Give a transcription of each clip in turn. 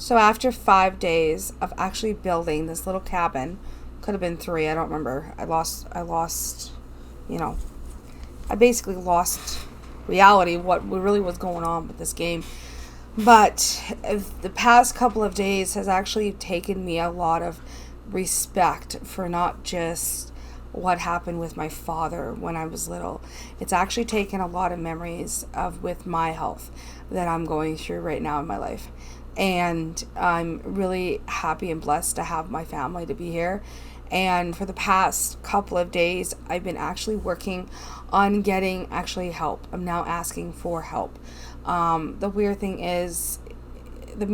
So after 5 days of actually building this little cabin, could have been 3, I don't remember. I lost, you know, I basically lost reality of what really was going on with this game. But the past couple of days has actually taken me a lot of respect for not just what happened with my father when I was little. It's actually taken a lot of memories of with my health that I'm going through right now in my life. And I'm really happy and blessed to have my family to be here. And for the past couple of days, I've been actually working on getting actually help. I'm now asking for help. The weird thing is, the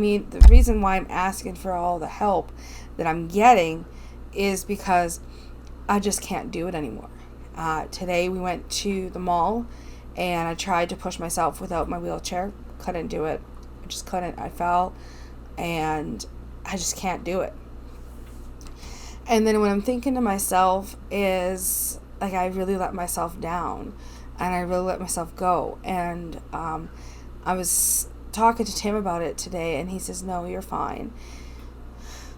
reason why I'm asking for all the help that I'm getting is because I just can't do it anymore. Today we went to the mall and I tried to push myself without my wheelchair. Couldn't do it. I just couldn't. I fell and I just can't do it. And then what I'm thinking to myself is, like, I really let myself down and I really let myself go. And I was talking to Tim about it today and he says, no, you're fine.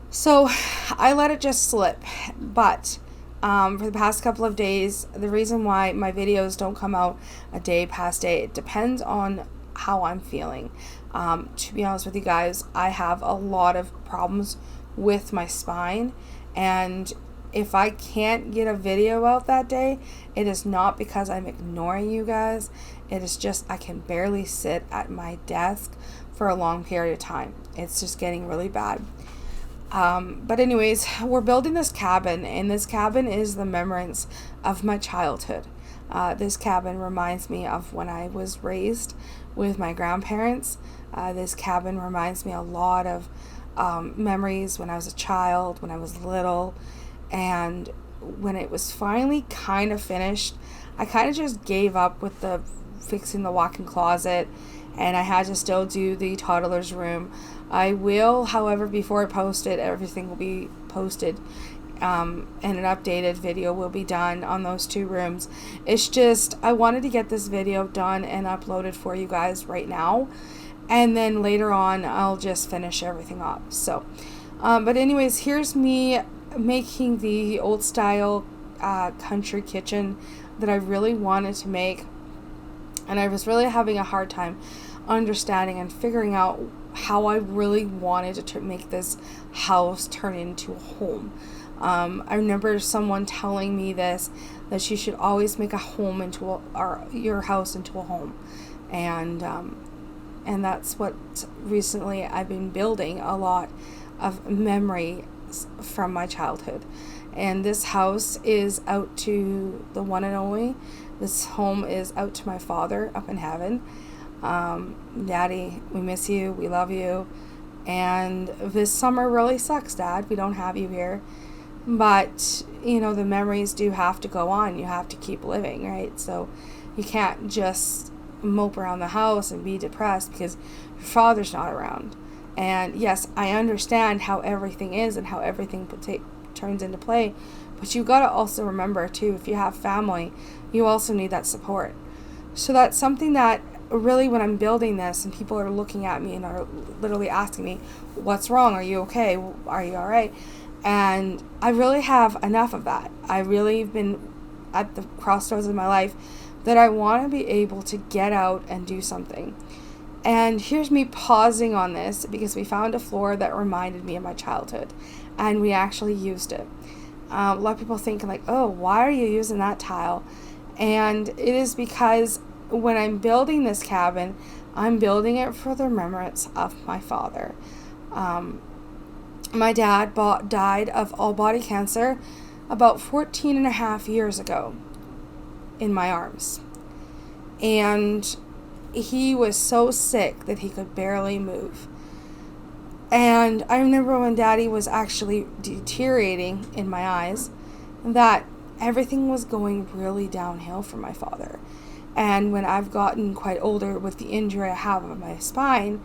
So I let it just slip. But for the past couple of days, the reason why my videos don't come out a day past day, it depends on how I'm feeling. To be honest with you guys, I have a lot of problems with my spine, and if I can't get a video out that day, it is not because I'm ignoring you guys. It is just I can barely sit at my desk for a long period of time. It's just getting really bad. But anyways, we're building this cabin, and this cabin is the remembrance of my childhood. This cabin reminds me of when I was raised with my grandparents. This cabin reminds me a lot of memories when I was a child, when I was little, and when it was finally kind of finished, I kind of just gave up with the fixing the walk-in closet, and I had to still do the toddler's room. I will, however, before I post it, everything will be posted, and an updated video will be done on those 2 rooms. It's just, I wanted to get this video done and uploaded for you guys right now, and then later on, I'll just finish everything up. So, but anyways, here's me making the old style country kitchen that I really wanted to make, and I was really having a hard time understanding and figuring out how I really wanted to make this house turn into a home. I remember someone telling me this, that you should always make a home into your house into a home, and that's what recently I've been building, a lot of memories from my childhood. And this house is out to the one and only. This home is out to my father up in heaven. Daddy, we miss you. We love you. And this summer really sucks, Dad. We don't have you here. But, you know, the memories do have to go on. You have to keep living, right? So you can't just mope around the house and be depressed because your father's not around. And yes, I understand how everything is and how everything turns into play, but you got to also remember too, if you have family, you also need that support. So that's something that really, when I'm building this and people are looking at me and are literally asking me, what's wrong? Are you okay? Are you all right? And I really have enough of that. I really have been at the crossroads of my life that I want to be able to get out and do something. And here's me pausing on this because we found a floor that reminded me of my childhood, and we actually used it. A lot of people think like, oh, why are you using that tile? And it is because when I'm building this cabin, I'm building it for the remembrance of my father. My dad died of all body cancer about 14 and a half years ago in my arms. And he was so sick that he could barely move. And I remember when Daddy was actually deteriorating in my eyes, that everything was going really downhill for my father. And when I've gotten quite older with the injury I have on my spine,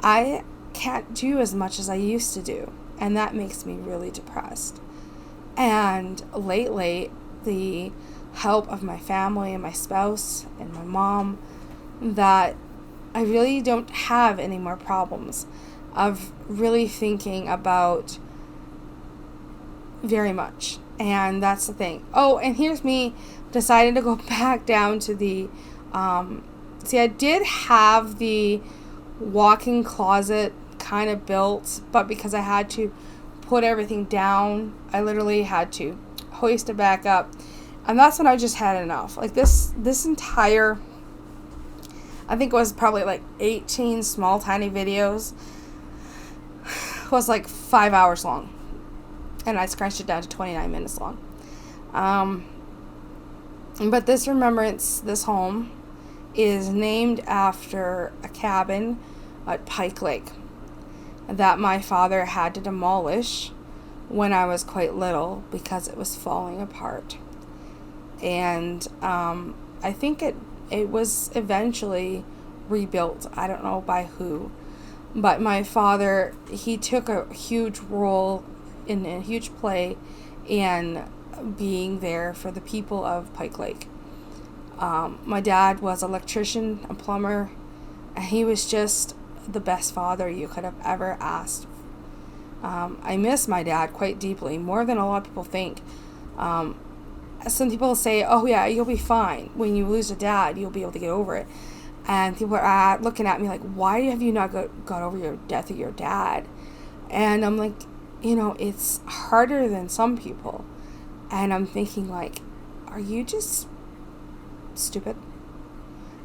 I can't do as much as I used to do. And that makes me really depressed. And lately, the help of my family and my spouse and my mom, that I really don't have any more problems. of really thinking about very much. And that's the thing. Oh, and here's me deciding to go back down to the see, I did have the walk-in closet kind of built, but because I had to put everything down, I literally had to hoist it back up. And that's when I just had enough. Like this entire, I think it was probably like 18 small tiny videos, was like 5 hours long. And I scratched it down to 29 minutes long. But this remembrance, this home, is named after a cabin at Pike Lake that my father had to demolish when I was quite little because it was falling apart. And I think it was eventually rebuilt. I don't know by who. But my father, he took a huge role in a huge play in being there for the people of Pike Lake. My dad was an electrician, a plumber, and he was just the best father you could have ever asked. I miss my dad quite deeply, more than a lot of people think. Some people say, oh yeah, you'll be fine. When you lose a dad, you'll be able to get over it. And people are looking at me like, why have you not got over your death of your dad? And I'm like, it's harder than some people. And I'm thinking like, are you just stupid?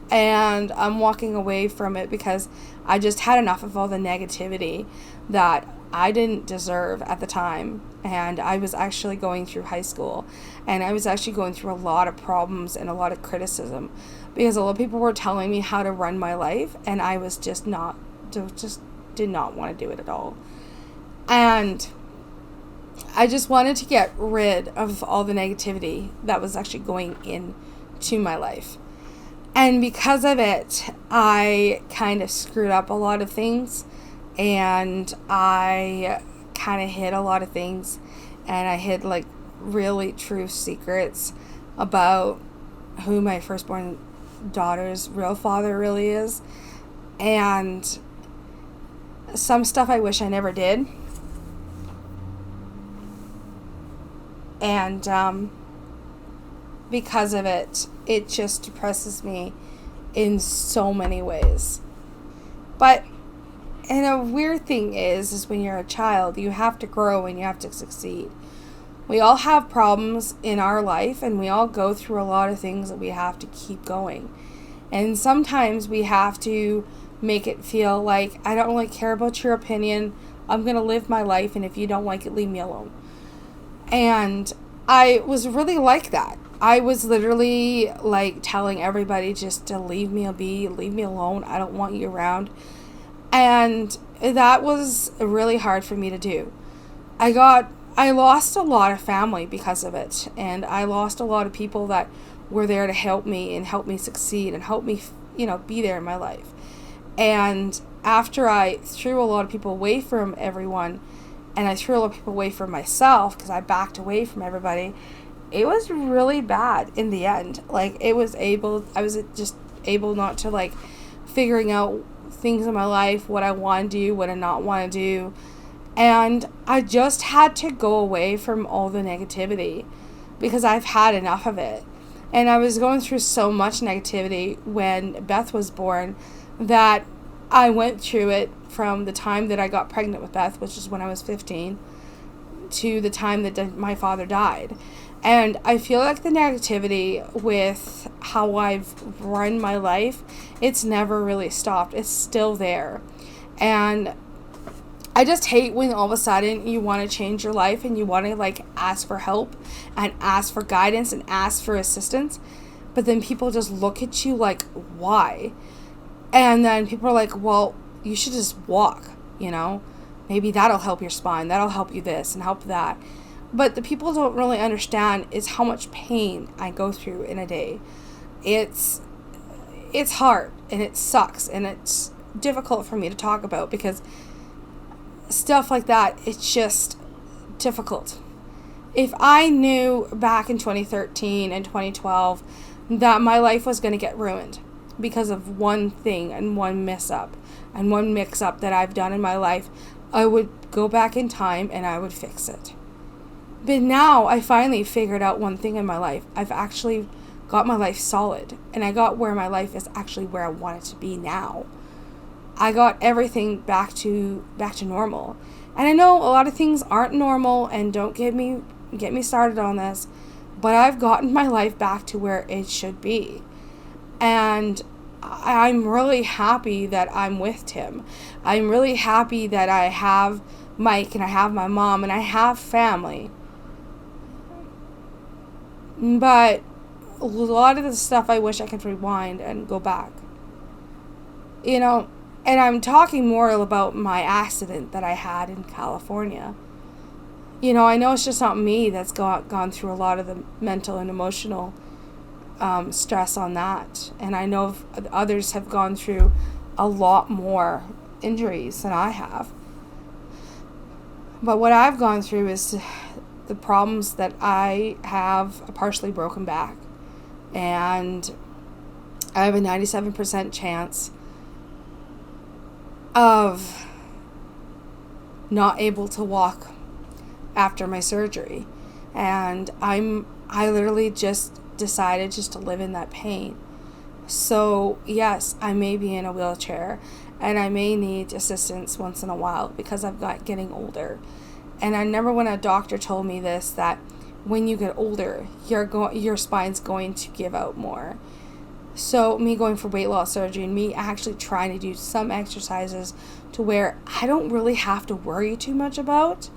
And I'm walking away from it because I just had enough of all the negativity that I didn't deserve at the time. And I was actually going through high school, and I was actually going through a lot of problems and a lot of criticism because a lot of people were telling me how to run my life, and I was just did not want to do it at all. And I just wanted to get rid of all the negativity that was actually going into my life. And because of it, I kind of screwed up a lot of things, and I kind of hid a lot of things, and I hid like really true secrets about who my firstborn daughter's real father really is, and some stuff I wish I never did. And because of it, it just depresses me in so many ways. But and a weird thing is when you're a child, you have to grow and you have to succeed. We all have problems in our life, and we all go through a lot of things that we have to keep going. And sometimes we have to make it feel like, I don't really care about your opinion. I'm going to live my life, and if you don't like it, leave me alone. And I was really like that. I was literally like telling everybody just to leave me be, leave me alone. I don't want you around. And that was really hard for me to do. I lost a lot of family because of it. And I lost a lot of people that were there to help me and help me succeed and help me, be there in my life. And after I threw a lot of people away from everyone, and I threw a lot of people away from myself because I backed away from everybody, it was really bad in the end. Like, I was just able not to, like, figuring out things in my life, what I want to do, what I not want to do. And I just had to go away from all the negativity because I've had enough of it. And I was going through so much negativity when Beth was born that I went through it from the time that I got pregnant with Beth, which is when I was 15, to the time that my father died. And I feel like the negativity with how I've run my life, it's never really stopped. It's still there. And I just hate when all of a sudden you want to change your life and you want to like ask for help and ask for guidance and ask for assistance. But then people just look at you like, why? And then people are like, well, you should just walk, Maybe that'll help your spine. That'll help you this and help that. But the people don't really understand is how much pain I go through in a day. It's hard and it sucks and it's difficult for me to talk about because stuff like that, it's just difficult. If I knew back in 2013 and 2012 that my life was going to get ruined, because of one thing and one mess up and one mix up that I've done in my life, I would go back in time and I would fix it. But now I finally figured out one thing in my life. I've actually got my life solid, and I got where my life is actually where I want it to be now. I got everything back to normal. And I know a lot of things aren't normal, and don't get me started on this, but I've gotten my life back to where it should be. And I'm really happy that I'm with Tim. I'm really happy that I have Mike and I have my mom and I have family. But a lot of the stuff I wish I could rewind and go back. You know, and I'm talking more about my accident that I had in California. You know, I know it's just not me that's gone through a lot of the mental and emotional stress on that. And I know others have gone through a lot more injuries than I have. But what I've gone through is the problems that I have a partially broken back. And I have a 97% chance of not able to walk after my surgery. And I literally just decided just to live in that pain. So yes, I may be in a wheelchair and I may need assistance once in a while because I've got getting older. And I remember when a doctor told me this, that when you get older, your spine's going to give out more. So me going for weight loss surgery and me actually trying to do some exercises to where I don't really have to worry too much about,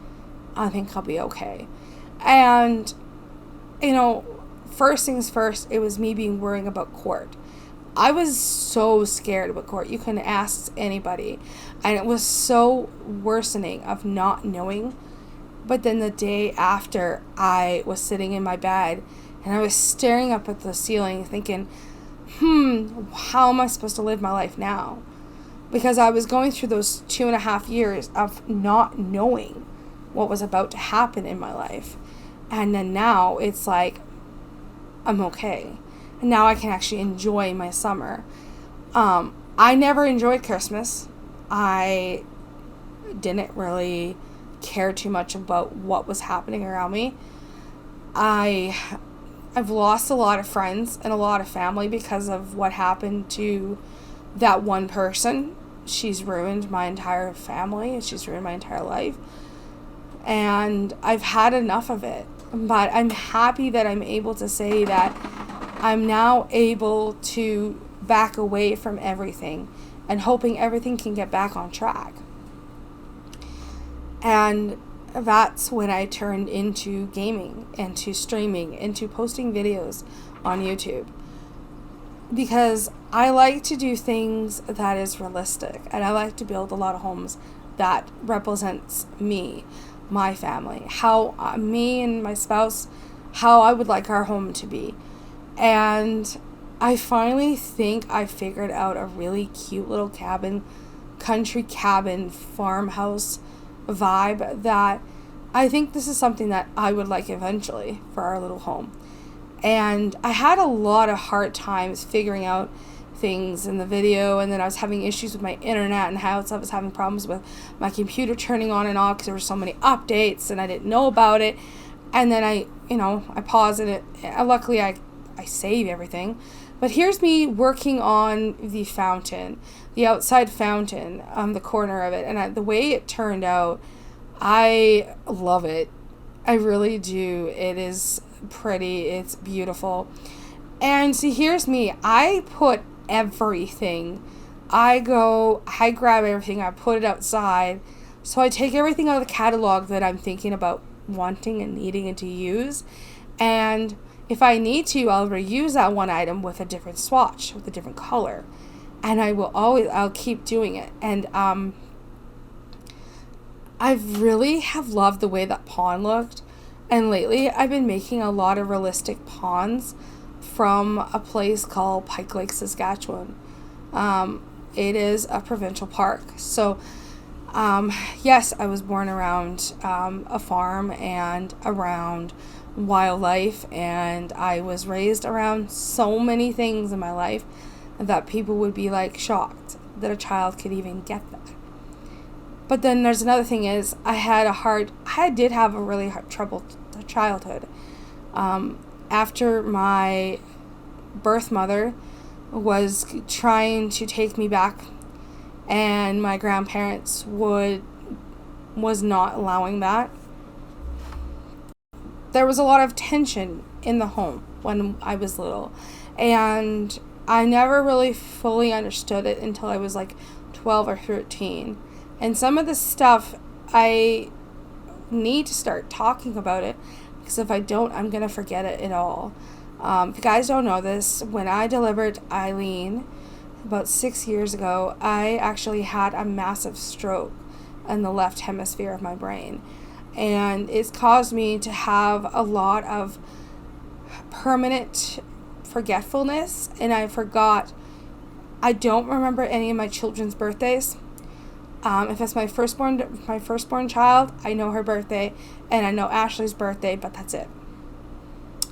I think I'll be okay. And, you know, first things first, it was me worrying about court. I was so scared about court. You couldn't ask anybody. And it was so worsening of not knowing. But then the day after, I was sitting in my bed and I was staring up at the ceiling thinking, how am I supposed to live my life now? Because I was going through those 2.5 years of not knowing what was about to happen in my life. And then now it's like, I'm okay. And now I can actually enjoy my summer. I never enjoyed Christmas. I didn't really care too much about what was happening around me. I've lost a lot of friends and a lot of family because of what happened to that one person. She's ruined my entire family. She's ruined my entire life. And I've had enough of it. But I'm happy that I'm able to say that I'm now able to back away from everything and hoping everything can get back on track. And that's when I turned into gaming, into streaming, into posting videos on YouTube. Because I like to do things that is realistic. And I like to build a lot of homes that represents me, my family, how me and my spouse, how I would like our home to be. And I finally think I figured out a really cute little cabin, country cabin, farmhouse vibe that I think this is something that I would like eventually for our little home. And I had a lot of hard times figuring out things in the video, and then I was having issues with my internet and how I was having problems with my computer turning on and off because there were so many updates and I didn't know about it. And then I paused it. Luckily I save everything. But here's me working on the fountain, the outside fountain, the corner of it. And the way it turned out, I love it. I really do. It is pretty. It's beautiful. And see, here's me. I put everything. I grab everything. I put it outside. So I take everything out of the catalog that I'm thinking about wanting and needing and to use. And if I need to, I'll reuse that one item with a different swatch, with a different color. And I'll keep doing it. And I really have loved the way that pond looked. And lately, I've been making a lot of realistic ponds from a place called Pike Lake, Saskatchewan. It is a provincial park. So, yes, I was born around a farm and around wildlife, and I was raised around so many things in my life that people would be like shocked that a child could even get that. But then there's another thing is I did have a really troubled childhood. After my birth mother was trying to take me back, and my grandparents was not allowing that. There was a lot of tension in the home when I was little, and I never really fully understood it until I was like 12 or 13. And some of the stuff, I need to start talking about it, because if I don't, I'm going to forget it all. If you guys don't know this, when I delivered Eileen about 6 years ago, I actually had a massive stroke in the left hemisphere of my brain. And it's caused me to have a lot of permanent forgetfulness, and I don't remember any of my children's birthdays. If it's my firstborn child, I know her birthday, and I know Ashley's birthday, but that's it.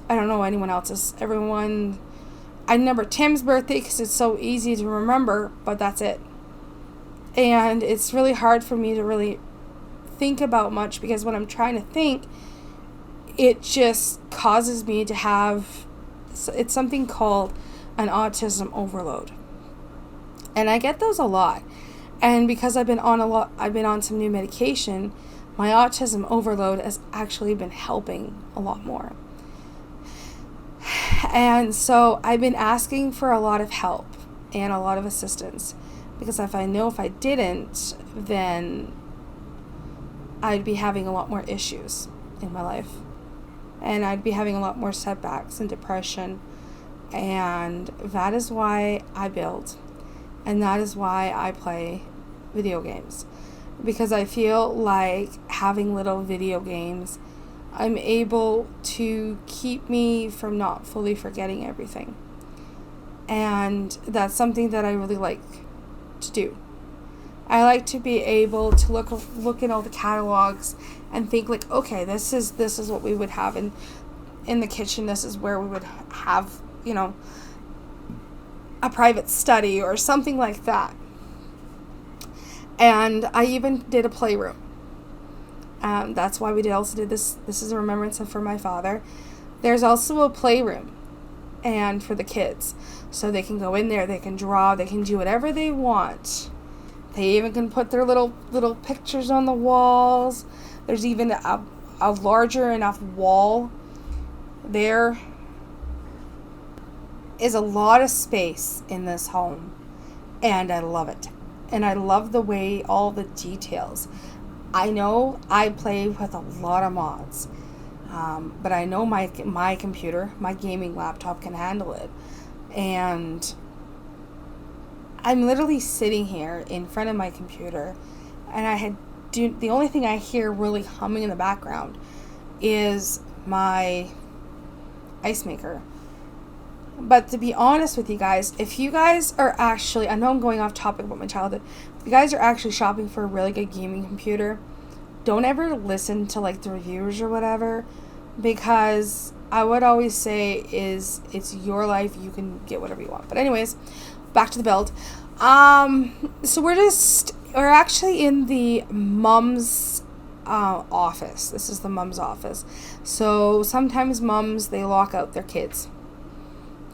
I don't know anyone else's. I remember Tim's birthday because it's so easy to remember, but that's it. And it's really hard for me to really think about much, because when I'm trying to think, it just causes me to have, it's something called an autism overload. And I get those a lot. And because I've been on some new medication, my autism overload has actually been helping a lot more. And so I've been asking for a lot of help and a lot of assistance, because if I didn't, then I'd be having a lot more issues in my life, and I'd be having a lot more setbacks and depression. And that is why I build, and that is why I play video games, because I feel like having little video games, I'm able to keep me from not fully forgetting everything. And that's something that I really like to do. I like to be able to look in all the catalogs and think like, okay, this is what we would have in the kitchen. This is where we would have, a private study or something like that. And I even did a playroom. That's why we also did this. This is a remembrance for my father. There's also a playroom, and for the kids, so they can go in there, they can draw, they can do whatever they want. They even can put their little pictures on the walls. There's even a larger enough wall. There is a lot of space in this home, and I love it. And I love the way all the details. I know I play with a lot of mods, but I know my computer, my gaming laptop can handle it. And I'm literally sitting here in front of my computer, and the only thing I hear really humming in the background is my ice maker. But to be honest with you guys, if you guys are actually, I know I'm going off topic about my childhood, if you guys are actually shopping for a really good gaming computer, don't ever listen to like the reviewers or whatever, because I would always say is it's your life, you can get whatever you want. But anyways, back to the build. So we're actually in the mom's office. This is the mom's office. So sometimes moms, they lock out their kids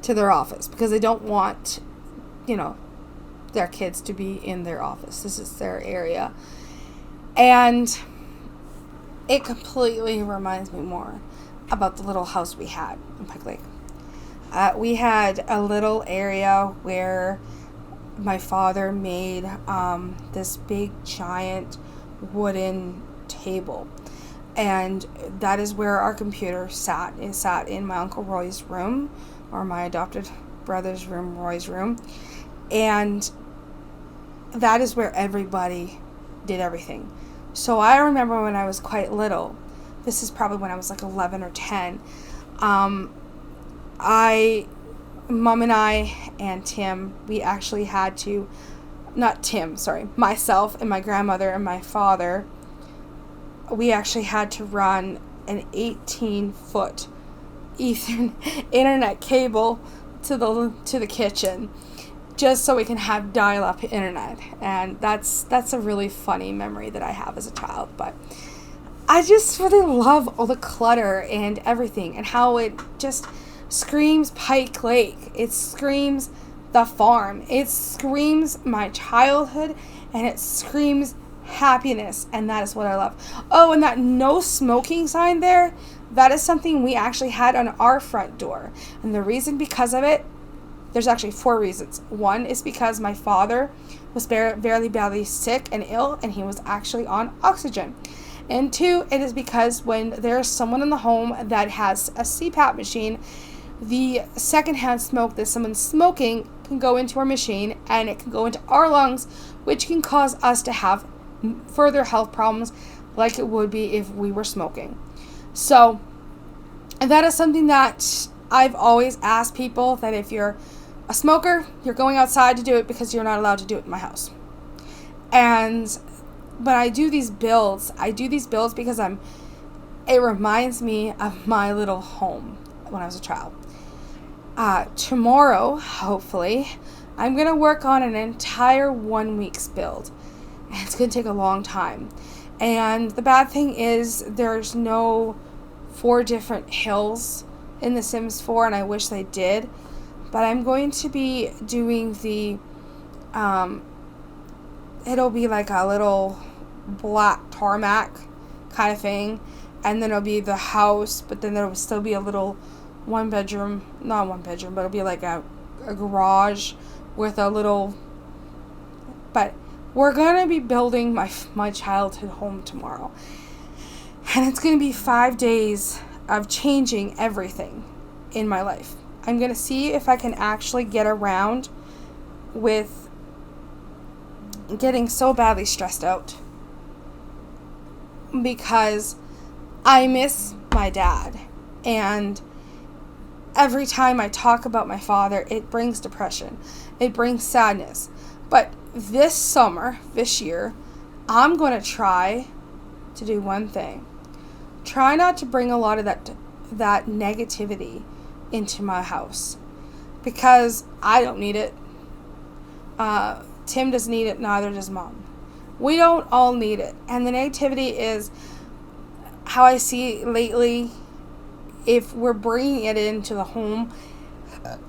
to their office because they don't want, their kids to be in their office. This is their area. And it completely reminds me more about the little house we had in Pike Lake. We had a little area where my father made this big giant wooden table, and that is where our computer sat. It sat in my Uncle Roy's room, or my adopted brother's room, Roy's room, and that is where everybody did everything. So I remember when I was quite little, this is probably when I was like 11 or 10, Mom and I and Tim, we actually had to, myself and my grandmother and my father, we actually had to run an 18-foot internet cable to the kitchen. just so we can have dial-up internet. And that's a really funny memory that I have as a child. But I just really love all the clutter and everything, and how it just screams Pike Lake. It screams the farm. It screams my childhood, and it screams happiness, and that is what I love. Oh, and that no smoking sign there, that is something we actually had on our front door. And the reason because of it, there's actually 4 reasons. 1 is because my father was very badly sick and ill, and he was actually on oxygen. And 2, it is because when there's someone in the home that has a CPAP machine, the secondhand smoke that someone's smoking can go into our machine, and it can go into our lungs, which can cause us to have further health problems like it would be if we were smoking. So that is something that I've always asked people, that if you're a smoker, you're going outside to do it, because you're not allowed to do it in my house. And but I do these builds because it reminds me of my little home when I was a child. Tomorrow, hopefully, I'm going to work on an entire 1 week's build. And it's going to take a long time. And the bad thing is there's no 4 different hills in The Sims 4, and I wish they did. But I'm going to be doing the, it'll be like a little black tarmac kind of thing. And then it'll be the house, but then there will still be a little not one bedroom, but it'll be like a garage with a little, but we're going to be building my childhood home tomorrow. And it's going to be 5 days of changing everything in my life. I'm going to see if I can actually get around with getting so badly stressed out, because I miss my dad. And every time I talk about my father, it brings depression. It brings sadness. But this year, I'm going to try to do one thing. Try not to bring a lot of that negativity into my house, because I don't need it. Tim doesn't need it, neither does Mom. We don't all need it. And the negativity is how I see lately. If we're bringing it into the home,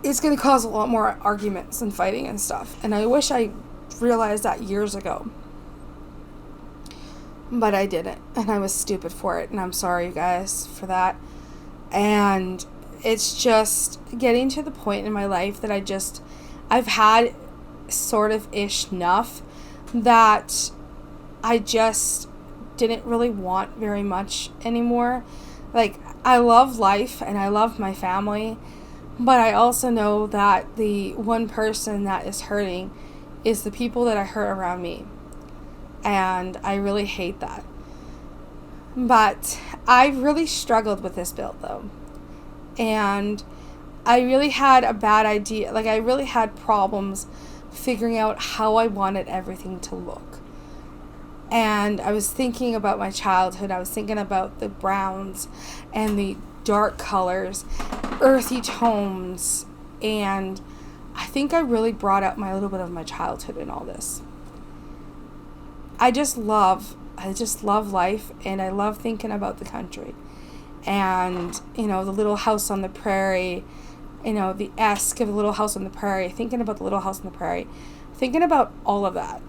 it's going to cause a lot more arguments and fighting and stuff. And I wish I realized that years ago. But I didn't. And I was stupid for it. And I'm sorry, you guys, for that. And it's just getting to the point in my life that I've had sort of enough that I just didn't really want very much anymore. Like, I love life and I love my family, but I also know that the one person that is hurting is the people that I hurt around me. And I really hate that. But I really struggled with this build, though. And I really had a bad idea. Like, I really had problems figuring out how I wanted everything to look. And I was thinking about my childhood. I was thinking about the browns and the dark colors, earthy tones. And I think I really brought out a little bit of my childhood in all this. I just love life, and I love thinking about the country. And, the little house on the prairie, the esque of the little house on the prairie, thinking about the little house on the prairie, thinking about all of that.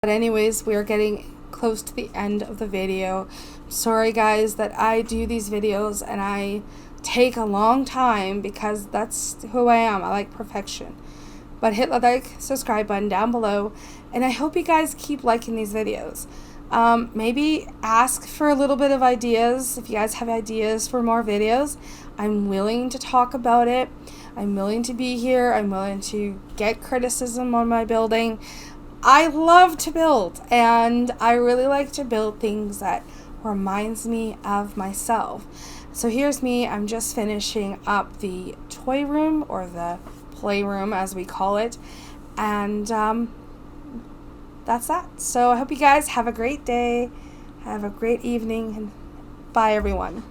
But anyways, we are getting close to the end of the video. Sorry guys that I do these videos and I take a long time, because that's who I am. I like perfection. But hit the like, subscribe button down below, and I hope you guys keep liking these videos. Maybe ask for a little bit of ideas. If you guys have ideas for more videos, I'm willing to talk about it. I'm willing to be here. I'm willing to get criticism on my building. I love to build, and I really like to build things that reminds me of myself. So here's me. I'm just finishing up the toy room, or the playroom as we call it, and that's that. So I hope you guys have a great day, have a great evening, and bye everyone.